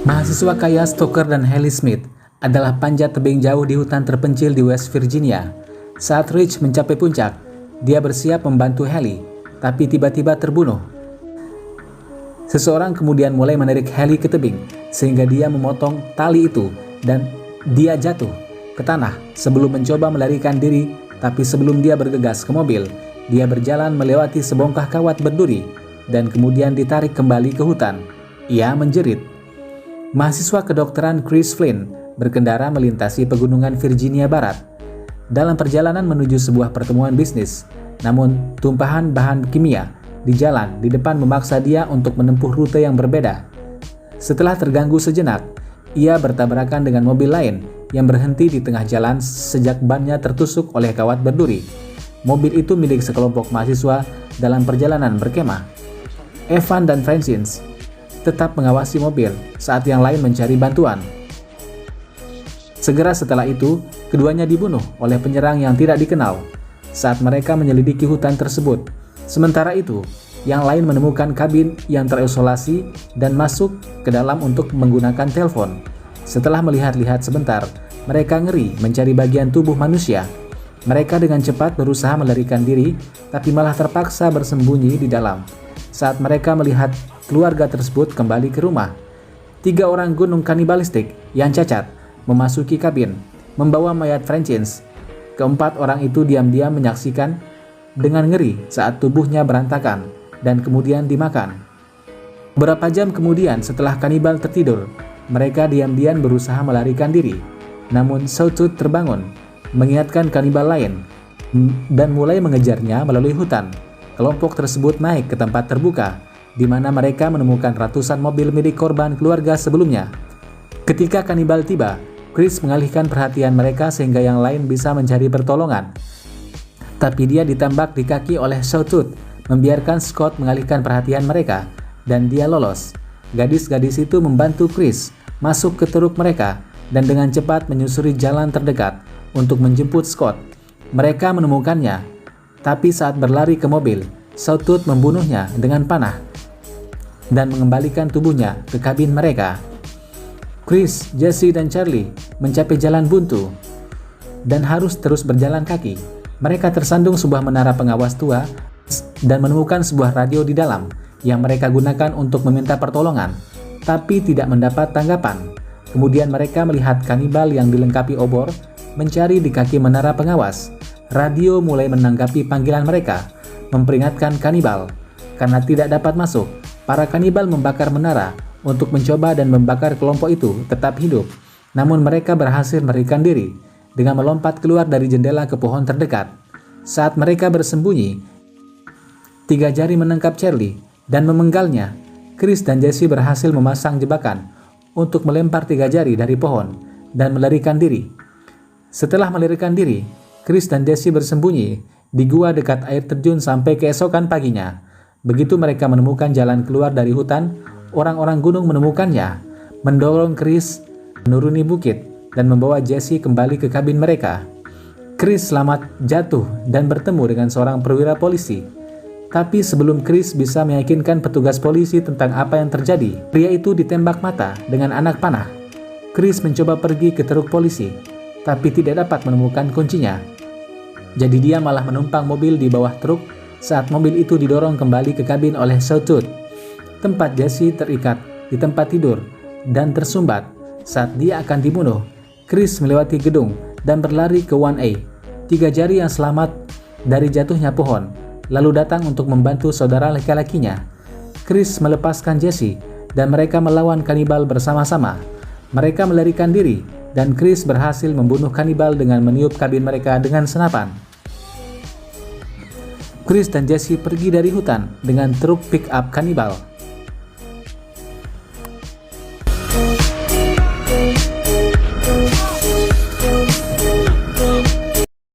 Mahasiswa kaya Stoker dan Haley Smith adalah panjat tebing jauh di hutan terpencil di West Virginia. Saat Rich mencapai puncak, dia bersiap membantu Haley, tapi tiba-tiba terbunuh. Seseorang kemudian mulai menarik Haley ke tebing, sehingga dia memotong tali itu dan dia jatuh ke tanah sebelum mencoba melarikan diri. Tapi sebelum dia bergegas ke mobil, dia berjalan melewati sebongkah kawat berduri dan kemudian ditarik kembali ke hutan. Ia menjerit. Mahasiswa kedokteran Chris Flynn berkendara melintasi pegunungan Virginia Barat dalam perjalanan menuju sebuah pertemuan bisnis. Namun, tumpahan bahan kimia di jalan di depan memaksa dia untuk menempuh rute yang berbeda. Setelah terganggu sejenak, ia bertabrakan dengan mobil lain yang berhenti di tengah jalan sejak bannya tertusuk oleh kawat berduri. Mobil itu milik sekelompok mahasiswa dalam perjalanan berkemah. Evan dan Francis tetap mengawasi mobil saat yang lain mencari bantuan. Segera setelah itu, keduanya dibunuh oleh penyerang yang tidak dikenal saat mereka menyelidiki hutan tersebut. Sementara itu, yang lain menemukan kabin yang terisolasi dan masuk ke dalam untuk menggunakan telepon. Setelah melihat-lihat sebentar, mereka ngeri mencari bagian tubuh manusia. Mereka dengan cepat berusaha melarikan diri, tapi malah terpaksa bersembunyi di dalam. Saat mereka melihat keluarga tersebut kembali ke rumah, 3 orang gunung kanibalistik yang cacat memasuki kabin, membawa mayat Francis. Keempat orang itu diam-diam menyaksikan dengan ngeri saat tubuhnya berantakan dan kemudian dimakan. Beberapa jam kemudian setelah kanibal tertidur, mereka diam-diam berusaha melarikan diri. Namun Sawtooth terbangun, mengingatkan kanibal lain, dan mulai mengejarnya melalui hutan. Kelompok tersebut naik ke tempat terbuka, di mana mereka menemukan ratusan mobil milik korban keluarga sebelumnya. Ketika kanibal tiba, Chris mengalihkan perhatian mereka sehingga yang lain bisa mencari pertolongan. Tapi dia ditembak di kaki oleh Sawtooth, membiarkan Scott mengalihkan perhatian mereka, dan dia lolos. Gadis-gadis itu membantu Chris masuk ke truk mereka dan dengan cepat menyusuri jalan terdekat untuk menjemput Scott. Mereka menemukannya, tapi saat berlari ke mobil, Sawtooth membunuhnya dengan panah dan mengembalikan tubuhnya ke kabin mereka. Chris, Jesse, dan Charlie mencapai jalan buntu dan harus terus berjalan kaki. Mereka tersandung sebuah menara pengawas tua dan menemukan sebuah radio di dalam yang mereka gunakan untuk meminta pertolongan, tapi tidak mendapat tanggapan. Kemudian mereka melihat kanibal yang dilengkapi obor mencari di kaki menara pengawas. Radio mulai menanggapi panggilan mereka, memperingatkan kanibal. Karena tidak dapat masuk, para kanibal membakar menara untuk mencoba dan membakar kelompok itu tetap hidup. Namun mereka berhasil melarikan diri dengan melompat keluar dari jendela ke pohon terdekat. Saat mereka bersembunyi, 3 jari menangkap Charlie dan memenggalnya. Chris dan Jesse berhasil memasang jebakan untuk melempar 3 jari dari pohon dan melarikan diri. Setelah melarikan diri, Chris dan Jesse bersembunyi di gua dekat air terjun sampai keesokan paginya. Begitu mereka menemukan jalan keluar dari hutan, orang-orang gunung menemukannya, mendorong Chris menuruni bukit dan membawa Jesse kembali ke kabin mereka. Chris selamat jatuh dan bertemu dengan seorang perwira polisi. Tapi sebelum Chris bisa meyakinkan petugas polisi tentang apa yang terjadi, pria itu ditembak mata dengan anak panah. Chris mencoba pergi ke truk polisi, tapi tidak dapat menemukan kuncinya. Jadi dia malah menumpang mobil di bawah truk saat mobil itu didorong kembali ke kabin oleh Sawtooth. Tempat Jesse terikat di tempat tidur dan tersumbat saat dia akan dibunuh. Chris melewati gedung dan berlari ke 1A. 3 jari yang selamat dari jatuhnya pohon lalu datang untuk membantu saudara laki-lakinya. Chris melepaskan Jesse dan mereka melawan kanibal bersama-sama. Mereka melarikan diri dan Chris berhasil membunuh kanibal dengan meniup kabin mereka dengan senapan. Chris dan Jesse pergi dari hutan dengan truk pick-up kanibal.